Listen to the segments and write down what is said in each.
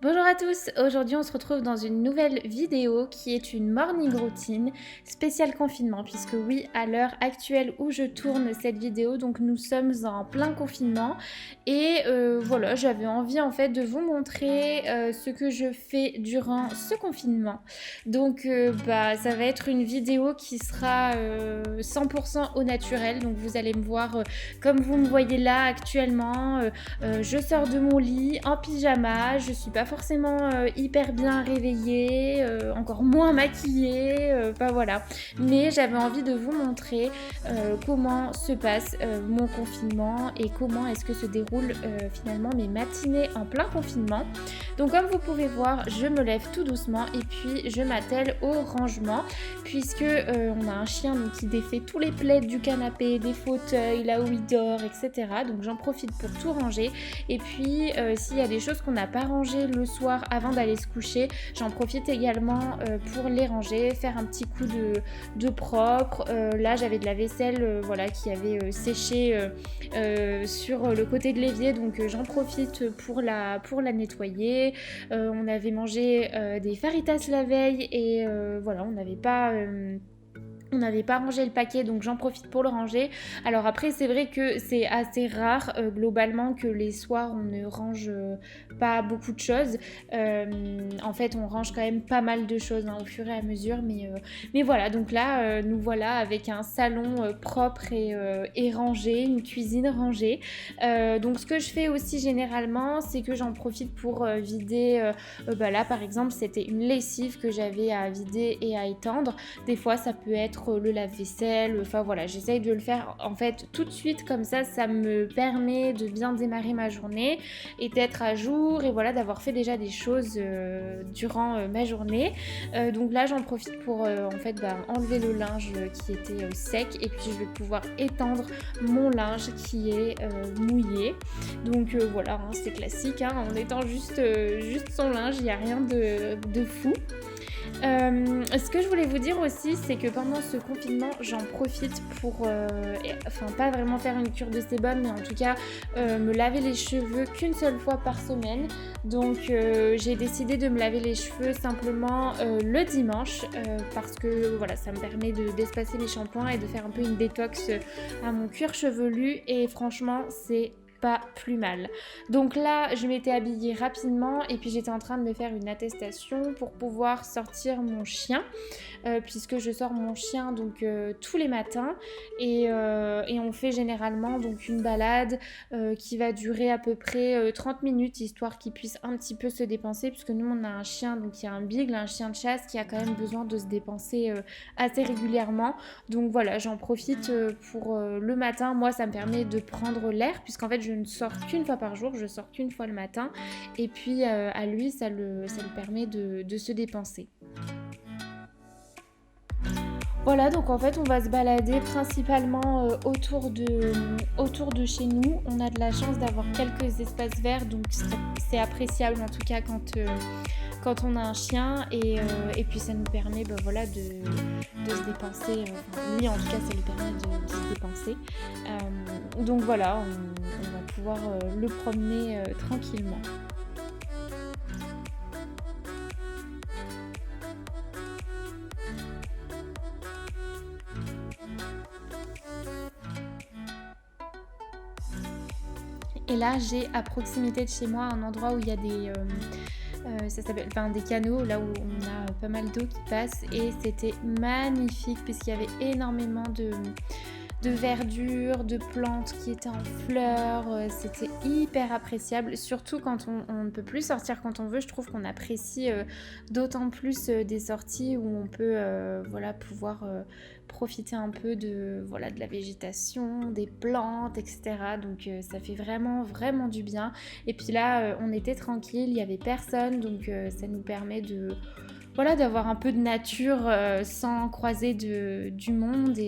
Bonjour à tous, aujourd'hui on se retrouve dans une nouvelle vidéo qui est une morning routine spéciale confinement puisque oui, à l'heure actuelle où je tourne cette vidéo, donc nous sommes en plein confinement et voilà, j'avais envie en fait de vous montrer ce que je fais durant ce confinement. Donc ça va être une vidéo qui sera 100% au naturel, donc vous allez me voir comme vous me voyez là actuellement. Je sors de mon lit en pyjama, je suis pas forcément hyper bien réveillée, encore moins maquillée, enfin voilà. Mais j'avais envie de vous montrer comment se passe mon confinement et comment est-ce que se déroulent finalement mes matinées en plein confinement. Donc comme vous pouvez voir, je me lève tout doucement et puis je m'attelle au rangement puisque on a un chien donc, qui défait tous les plaids du canapé, des fauteuils, là où il dort, etc. Donc j'en profite pour tout ranger. Et puis s'il y a des choses qu'on n'a pas rangées le soir avant d'aller se coucher, j'en profite également pour les ranger, faire un petit coup de propre. Là j'avais de la vaisselle voilà, qui avait séché sur le côté de l'évier, donc j'en profite pour la nettoyer. On avait mangé des faritas la veille et voilà, on n'avait pas rangé le paquet, donc j'en profite pour le ranger. Alors après, c'est vrai que c'est assez rare globalement que les soirs on ne range pas beaucoup de choses. En fait, on range quand même pas mal de choses au fur et à mesure, mais voilà. Donc là, nous voilà avec un salon propre et rangé, une cuisine rangée. Donc ce que je fais aussi généralement, c'est que j'en profite pour vider. Là, par exemple, c'était une lessive que j'avais à vider et à étendre. Des fois, ça peut être le lave-vaisselle, enfin voilà, j'essaye de le faire en fait tout de suite, comme ça me permet de bien démarrer ma journée et d'être à jour et voilà, d'avoir fait déjà des choses durant ma journée. Donc là j'en profite pour enlever le linge qui était sec et puis je vais pouvoir étendre mon linge qui est mouillé. Donc voilà, c'est classique, on étend juste son linge, il n'y a rien de fou. Ce que je voulais vous dire aussi, c'est que pendant ce confinement, j'en profite pour, pas vraiment faire une cure de sébum, mais en tout cas me laver les cheveux qu'une seule fois par semaine. Donc j'ai décidé de me laver les cheveux simplement le dimanche parce que voilà, ça me permet d'espacer les shampoings et de faire un peu une détox à mon cuir chevelu et franchement, c'est pas plus mal. Donc là, je m'étais habillée rapidement et puis j'étais en train de me faire une attestation pour pouvoir sortir mon chien puisque je sors mon chien donc tous les matins et on fait généralement donc une balade qui va durer à peu près 30 minutes histoire qu'il puisse un petit peu se dépenser puisque nous on a un chien donc il y a un beagle, un chien de chasse qui a quand même besoin de se dépenser assez régulièrement. Donc voilà, j'en profite pour le matin. Moi ça me permet de prendre l'air puisqu'en fait je ne sors qu'une fois par jour, je sors qu'une fois le matin et puis à lui ça le permet de se dépenser. Voilà, donc en fait on va se balader principalement autour de chez nous. On a de la chance d'avoir quelques espaces verts, donc c'est appréciable en tout cas quand on a un chien et puis ça nous permet de se dépenser. Lui en tout cas ça lui permet de se dépenser. Donc voilà, on va pouvoir le promener tranquillement. Et là, j'ai à proximité de chez moi un endroit où il y a ça s'appelle, des canaux, là où on a pas mal d'eau qui passe et c'était magnifique puisqu'il y avait énormément de verdure, de plantes qui étaient en fleurs, c'était hyper appréciable, surtout quand on ne peut plus sortir quand on veut. Je trouve qu'on apprécie d'autant plus des sorties où on peut pouvoir profiter un peu de la végétation, des plantes, etc. Donc ça fait vraiment vraiment du bien. Et puis là on était tranquille, il n'y avait personne, donc ça nous permet d'avoir un peu de nature sans croiser du monde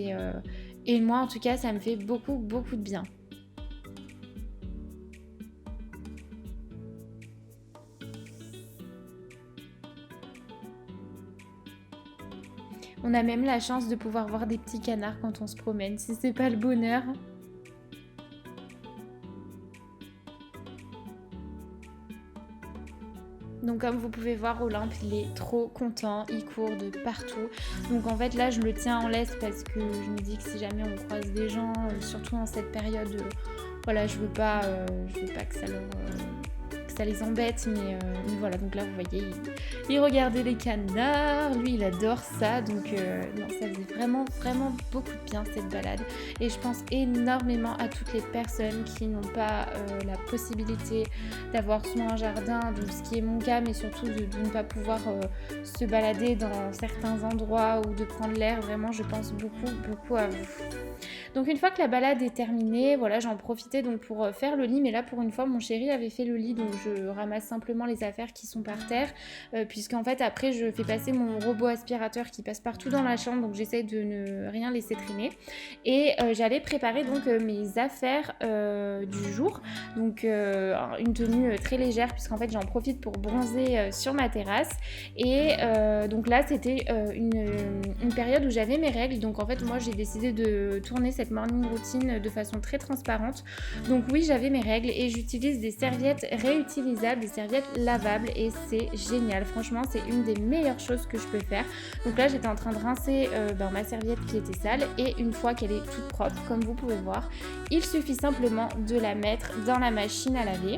et moi en tout cas ça me fait beaucoup beaucoup de bien. On a même la chance de pouvoir voir des petits canards quand on se promène, si c'est pas le bonheur. Donc comme vous pouvez voir, Olympe, il est trop content, il court de partout. Donc en fait là, je le tiens en laisse parce que je me dis que si jamais on croise des gens, surtout en cette période, voilà, je veux pas que ça les embête, mais voilà, donc là vous voyez, il regardait les canards, lui il adore ça, donc non, ça faisait vraiment beaucoup de bien cette balade, et je pense énormément à toutes les personnes qui n'ont pas la possibilité d'avoir soit un jardin, donc ce qui est mon cas, mais surtout de ne pas pouvoir se balader dans certains endroits ou de prendre l'air. Vraiment, je pense beaucoup à vous. Donc une fois que la balade est terminée, voilà, j'en profitais donc pour faire le lit, mais là pour une fois mon chéri avait fait le lit, donc je ramasse simplement les affaires qui sont par terre, puisqu'en fait après je fais passer mon robot aspirateur qui passe partout dans la chambre, donc j'essaie de ne rien laisser traîner, et j'allais préparer donc mes affaires du jour, donc une tenue très légère puisqu'en fait j'en profite pour bronzer sur ma terrasse, et donc là c'était une période où j'avais mes règles, donc en fait moi j'ai décidé de tourner cette morning routine de façon très transparente. Donc oui, j'avais mes règles et j'utilise des serviettes réutilisables, des serviettes lavables, et c'est génial. Franchement, c'est une des meilleures choses que je peux faire. Donc là, j'étais en train de rincer ma serviette qui était sale, et une fois qu'elle est toute propre, comme vous pouvez voir, il suffit simplement de la mettre dans la machine à laver.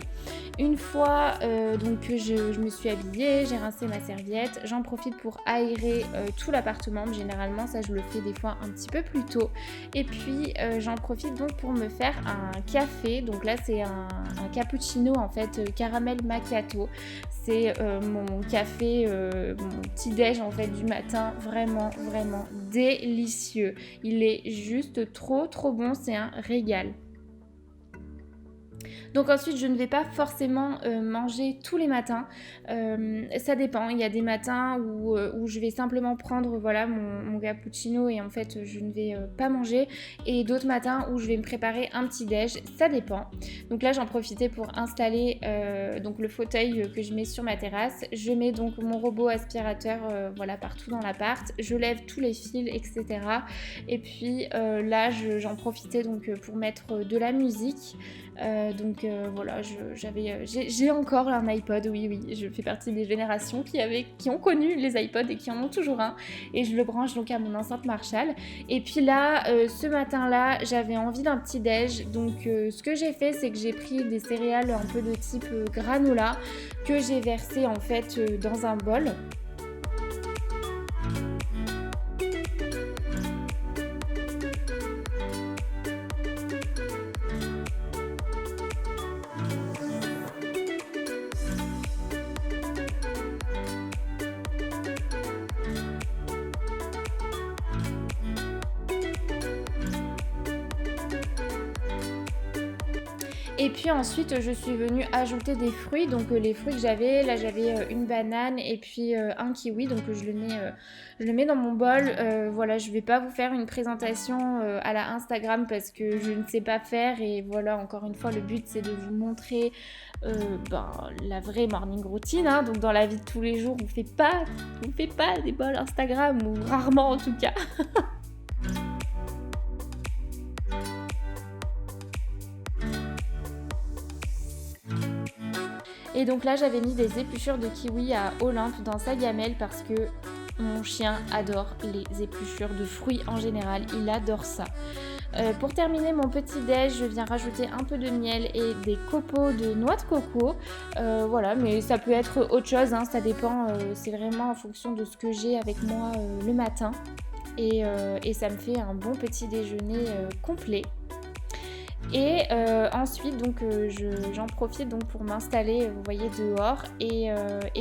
Une fois donc que je me suis habillée, j'ai rincé ma serviette, j'en profite pour aérer tout l'appartement. Généralement, ça je le fais des fois un petit peu plus tôt. Et puis j'en profite donc pour me faire un café. Donc là c'est un cappuccino en fait, caramel macchiato. C'est mon café, mon petit déj en fait du matin, vraiment délicieux. Il est juste trop bon, c'est un régal. Donc ensuite, je ne vais pas forcément manger tous les matins. Ça dépend. Il y a des matins où je vais simplement prendre voilà, mon cappuccino et en fait, je ne vais pas manger. Et d'autres matins où je vais me préparer un petit déj. Ça dépend. Donc là, j'en profitais pour installer donc le fauteuil que je mets sur ma terrasse. Je mets donc mon robot aspirateur voilà, partout dans l'appart. Je lève tous les fils, etc. Et puis là, j'en profitais donc pour mettre de la musique. Donc voilà, j'ai encore un iPod, oui, je fais partie des générations qui ont connu les iPods et qui en ont toujours un, et je le branche donc à mon enceinte Marshall. Et puis là, ce matin-là, j'avais envie d'un petit déj, donc ce que j'ai fait, c'est que j'ai pris des céréales un peu de type granola que j'ai versé en fait dans un bol. Et puis ensuite, je suis venue ajouter des fruits. Donc les fruits que j'avais, là j'avais une banane et puis un kiwi. Donc je le mets dans mon bol. Voilà, je vais pas vous faire une présentation à la Instagram parce que je ne sais pas faire. Et voilà, encore une fois, le but c'est de vous montrer la vraie morning routine. Hein. Donc dans la vie de tous les jours, on fait pas des bols Instagram, ou rarement en tout cas. Et donc là, j'avais mis des épluchures de kiwi à Olympe dans sa gamelle parce que mon chien adore les épluchures de fruits en général. Il adore ça. Pour terminer mon petit déj, je viens rajouter un peu de miel et des copeaux de noix de coco. Voilà, mais ça peut être autre chose, hein, ça dépend. C'est vraiment en fonction de ce que j'ai avec moi le matin. Et ça me fait un bon petit déjeuner complet. Et ensuite donc j'en profite donc pour m'installer, vous voyez, dehors, et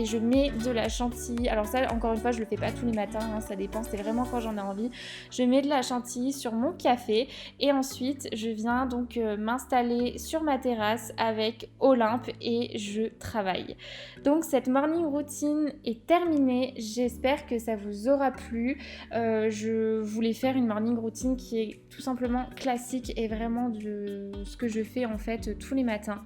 je mets de la chantilly. Alors ça, encore une fois, je le fais pas tous les matins, hein, ça dépend, c'est vraiment quand j'en ai envie. Je mets de la chantilly sur mon café et ensuite je viens donc m'installer sur ma terrasse avec Olympe et je travaille. Donc cette morning routine est terminée, j'espère que ça vous aura plu. Je voulais faire une morning routine qui est tout simplement classique et vraiment ce que je fais en fait tous les matins.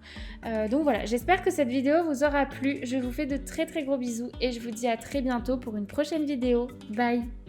Donc voilà, j'espère que cette vidéo vous aura plu. Je vous fais de très gros bisous et je vous dis à très bientôt pour une prochaine vidéo. Bye!